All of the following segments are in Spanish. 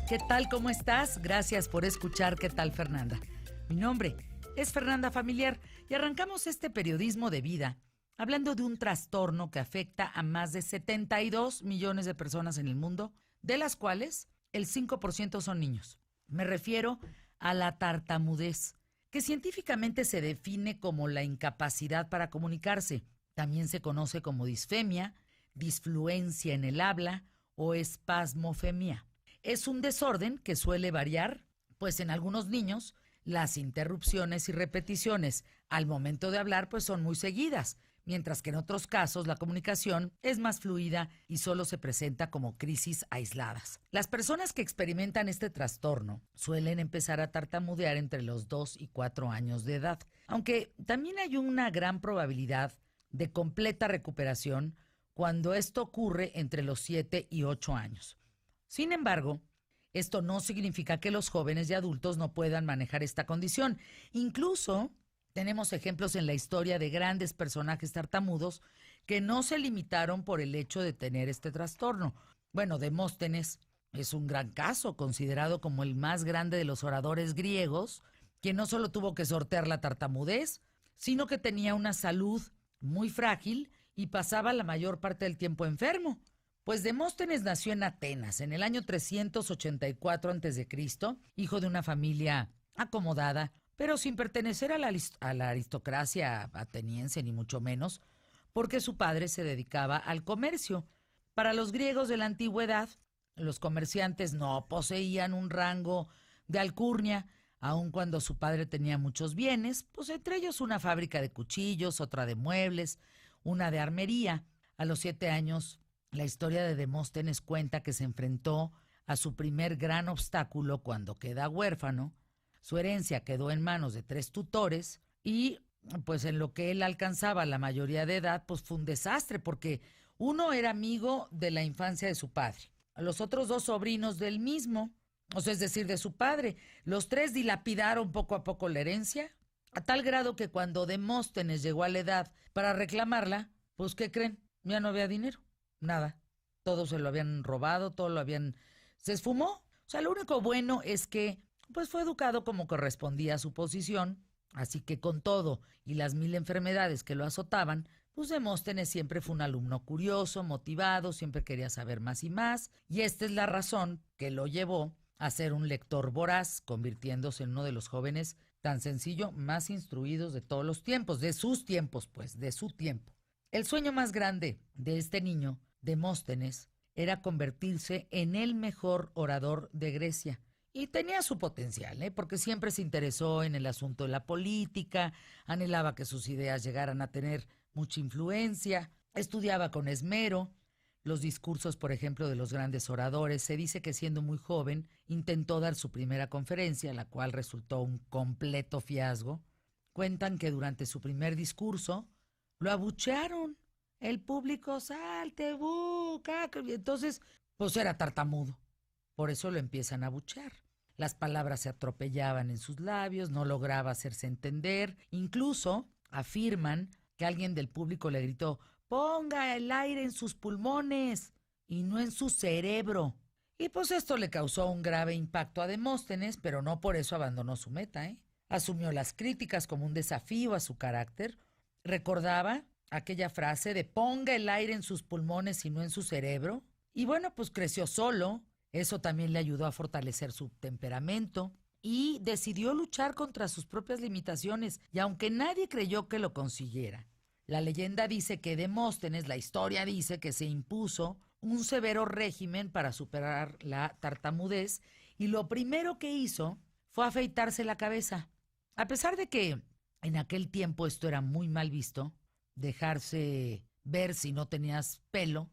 ¿Qué tal? ¿Cómo estás? Gracias por escuchar ¿Qué tal, Fernanda? Mi nombre es Fernanda Familiar y arrancamos este periodismo de vida hablando de un trastorno que afecta a más de 72 millones de personas en el mundo, de las cuales el 5% son niños. Me refiero a la tartamudez, que científicamente se define como la incapacidad para comunicarse. También se conoce como disfemia, disfluencia en el habla o espasmofemia. Es un desorden que suele variar, pues en algunos niños las interrupciones y repeticiones al momento de hablar pues son muy seguidas, mientras que en otros casos la comunicación es más fluida y solo se presenta como crisis aisladas. Las personas que experimentan este trastorno suelen empezar a tartamudear entre los 2 y 4 años de edad, aunque también hay una gran probabilidad de completa recuperación cuando esto ocurre entre los 7 y 8 años. Sin embargo, esto no significa que los jóvenes y adultos no puedan manejar esta condición. Incluso tenemos ejemplos en la historia de grandes personajes tartamudos que no se limitaron por el hecho de tener este trastorno. Bueno, Demóstenes es un gran caso, considerado como el más grande de los oradores griegos, quien no solo tuvo que sortear la tartamudez, sino que tenía una salud muy frágil y pasaba la mayor parte del tiempo enfermo. Pues Demóstenes nació en Atenas en el año 384 a.C., hijo de una familia acomodada, pero sin pertenecer a la aristocracia ateniense ni mucho menos, porque su padre se dedicaba al comercio. Para los griegos de la antigüedad, los comerciantes no poseían un rango de alcurnia, aun cuando su padre tenía muchos bienes, pues entre ellos una fábrica de cuchillos, otra de muebles, una de armería. A los 7 años, la historia de Demóstenes cuenta que se enfrentó a su primer gran obstáculo cuando queda huérfano. Su herencia quedó en manos de 3 tutores y pues en lo que él alcanzaba la mayoría de edad, pues fue un desastre porque uno era amigo de la infancia de su padre, los otros 2 sobrinos del mismo, o sea, es decir, de su padre. Los 3 dilapidaron poco a poco la herencia, a tal grado que cuando Demóstenes llegó a la edad para reclamarla, pues ¿qué creen? Ya no había dinero. Nada, todo se lo habían robado, todo lo habían... se esfumó. O sea, lo único bueno es que pues fue educado como correspondía a su posición, así que con todo y las 1000 enfermedades que lo azotaban, pues Demóstenes siempre fue un alumno curioso, motivado, siempre quería saber más y esta es la razón que lo llevó a ser un lector voraz, convirtiéndose en uno de los jóvenes tan sencillo, más instruidos de todos los tiempos, de sus tiempos pues, de su tiempo. El sueño más grande de este niño, Demóstenes, era convertirse en el mejor orador de Grecia. Y tenía su potencial, porque siempre se interesó en el asunto de la política, anhelaba que sus ideas llegaran a tener mucha influencia, estudiaba con esmero los discursos, por ejemplo, de los grandes oradores. Se dice que siendo muy joven intentó dar su primera conferencia, la cual resultó un completo fiasco. Cuentan que durante su primer discurso lo abuchearon. El público, salte, caca. Y entonces, pues era tartamudo. Por eso lo empiezan a abuchear. Las palabras se atropellaban en sus labios, no lograba hacerse entender. Incluso afirman que alguien del público le gritó: ponga el aire en sus pulmones y no en su cerebro. Y pues esto le causó un grave impacto a Demóstenes, pero no por eso abandonó su meta, Asumió las críticas como un desafío a su carácter. Recordaba aquella frase de ponga el aire en sus pulmones y no en su cerebro. Y bueno, pues creció solo. Eso también le ayudó a fortalecer su temperamento y decidió luchar contra sus propias limitaciones. Y aunque nadie creyó que lo consiguiera, la leyenda dice que Demóstenes, la historia dice que se impuso un severo régimen para superar la tartamudez y lo primero que hizo fue afeitarse la cabeza. A pesar de que en aquel tiempo esto era muy mal visto, dejarse ver si no tenías pelo,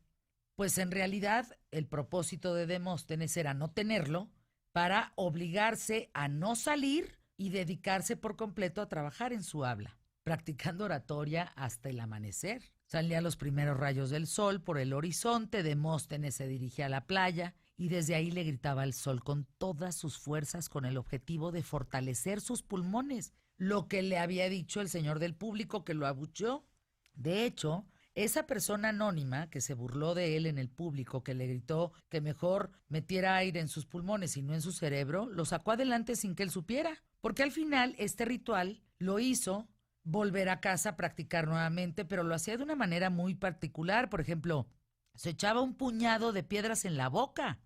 pues en realidad el propósito de Demóstenes era no tenerlo para obligarse a no salir y dedicarse por completo a trabajar en su habla, practicando oratoria hasta el amanecer. Salían los primeros rayos del sol por el horizonte, Demóstenes se dirigía a la playa y desde ahí le gritaba al sol con todas sus fuerzas con el objetivo de fortalecer sus pulmones, lo que le había dicho el señor del público que lo abucheó. De hecho, esa persona anónima que se burló de él en el público, que le gritó que mejor metiera aire en sus pulmones y no en su cerebro, lo sacó adelante sin que él supiera. Porque al final este ritual lo hizo volver a casa a practicar nuevamente, pero lo hacía de una manera muy particular. Por ejemplo, se echaba un puñado de piedras en la boca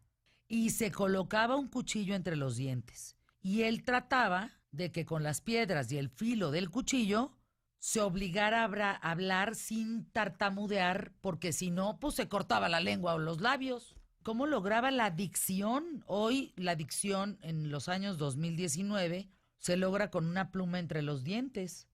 y se colocaba un cuchillo entre los dientes. Y él trataba de que con las piedras y el filo del cuchillo se obligara a hablar sin tartamudear, porque si no, pues se cortaba la lengua o los labios. ¿Cómo lograba la dicción? Hoy la dicción en los años 2019 se logra con una pluma entre los dientes,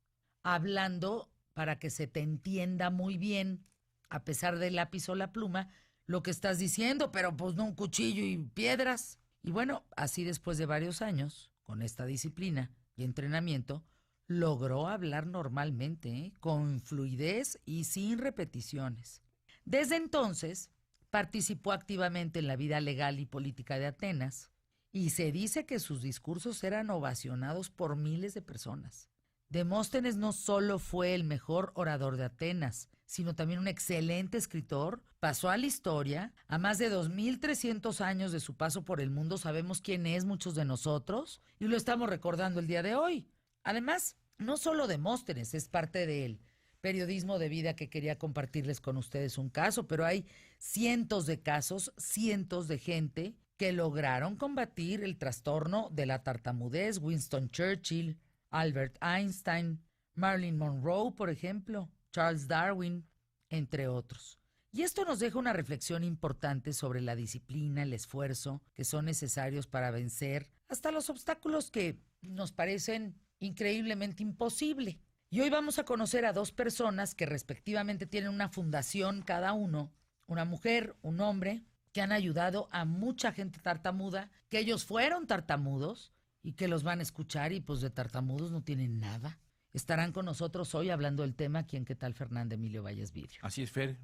hablando para que se te entienda muy bien, a pesar del lápiz o la pluma, lo que estás diciendo, pero pues no un cuchillo y piedras. Y bueno, así después de varios años, con esta disciplina y entrenamiento, logró hablar normalmente, con fluidez y sin repeticiones. Desde entonces, participó activamente en la vida legal y política de Atenas, y se dice que sus discursos eran ovacionados por miles de personas. Demóstenes no solo fue el mejor orador de Atenas, sino también un excelente escritor. Pasó a la historia. A más de 2300 años de su paso por el mundo sabemos quién es muchos de nosotros y lo estamos recordando el día de hoy. Además, no solo Demóstenes es parte del periodismo de vida que quería compartirles con ustedes un caso, pero hay cientos de casos, cientos de gente que lograron combatir el trastorno de la tartamudez. Winston Churchill, Albert Einstein, Marilyn Monroe, por ejemplo, Charles Darwin, entre otros. Y esto nos deja una reflexión importante sobre la disciplina, el esfuerzo que son necesarios para vencer hasta los obstáculos que nos parecen increíblemente imposibles. Y hoy vamos a conocer a dos personas que respectivamente tienen una fundación cada uno, una mujer, un hombre, que han ayudado a mucha gente tartamuda, que ellos fueron tartamudos y que los van a escuchar y pues de tartamudos no tienen nada. Estarán con nosotros hoy hablando del tema aquí en ¿Qué tal, Fernanda? Emilio Valles Vidrio. Así es, Fer.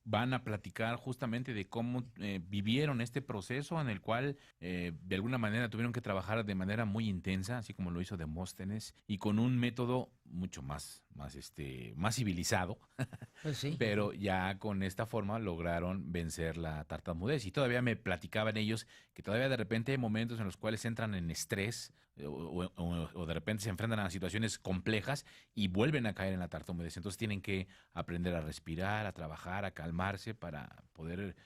Van a platicar justamente de cómo vivieron este proceso en el cual de alguna manera tuvieron que trabajar de manera muy intensa, así como lo hizo Demóstenes, y con un método mucho más civilizado. Pues sí. Pero ya con esta forma lograron vencer la tartamudez. Y todavía me platicaban ellos que todavía de repente hay momentos en los cuales entran en estrés o de repente se enfrentan a situaciones complejas y vuelven a caer en la tartamudez. Entonces tienen que aprender a respirar, a trabajar, a calmarse para poder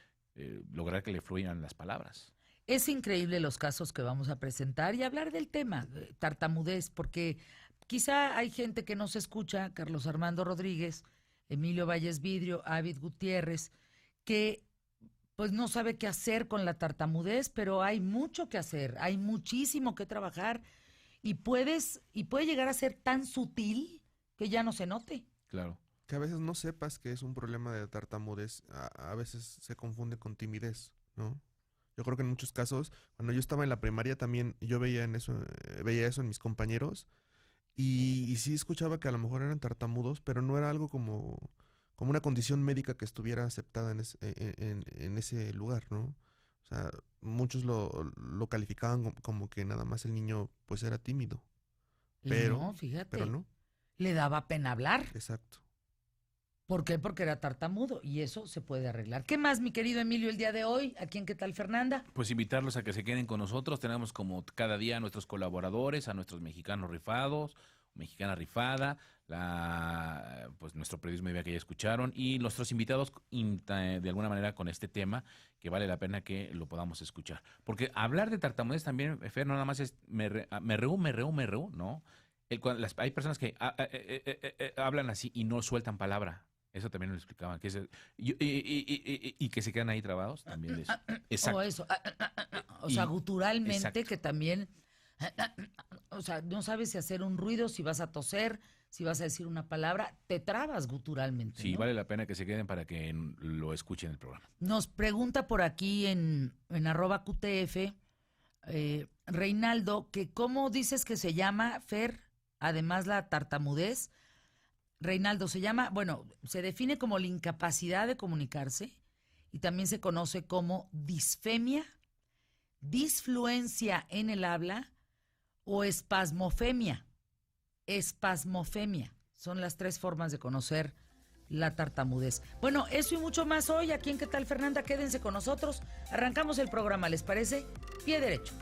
lograr que le fluyan las palabras. Es increíble los casos que vamos a presentar y hablar del tema, tartamudez, porque quizá hay gente que nos escucha, Carlos Armando Rodríguez, Emilio Valles Vidrio, Avid Gutiérrez, que pues no sabe qué hacer con la tartamudez, pero hay mucho que hacer, hay muchísimo que trabajar y puede llegar a ser tan sutil que ya no se note. Claro. Que a veces no sepas que es un problema de tartamudez, a veces se confunde con timidez, ¿no? Yo creo que en muchos casos, cuando yo estaba en la primaria también yo veía eso en mis compañeros y sí escuchaba que a lo mejor eran tartamudos, pero no era algo como una condición médica que estuviera aceptada en ese lugar, ¿no? O sea, muchos lo calificaban como que nada más el niño pues era tímido. Pero, no, fíjate, pero no, le daba pena hablar. exacto. ¿Por qué? Porque era tartamudo y eso se puede arreglar. ¿Qué más, mi querido Emilio, el día de hoy? ¿A quién qué tal, Fernanda? Pues invitarlos a que se queden con nosotros. Tenemos como cada día a nuestros colaboradores, a nuestros mexicanos rifados, mexicana rifada, pues nuestro periodismo de vida que ya escucharon y nuestros invitados de alguna manera con este tema que vale la pena que lo podamos escuchar. Porque hablar de tartamudez también, Fer, no nada más es me reú, ¿no? Hay personas que hablan así y no sueltan palabra. Eso también lo explicaban. Y que se quedan ahí trabados también. Exacto. O eso. O sea, guturalmente, exacto. que también. O sea, no sabes si hacer un ruido, si vas a toser, si vas a decir una palabra, te trabas guturalmente. Sí, ¿no? vale la pena que se queden para que lo escuchen el programa. Nos pregunta por aquí en @QTF, Reinaldo, que cómo dices que se llama, Fer, además la tartamudez. Reinaldo, se define como la incapacidad de comunicarse y también se conoce como disfemia, disfluencia en el habla o espasmofemia. Espasmofemia. Son las tres formas de conocer la tartamudez. Bueno, eso y mucho más hoy aquí en ¿Qué tal, Fernanda? Quédense con nosotros. Arrancamos el programa, ¿les parece? Pie derecho.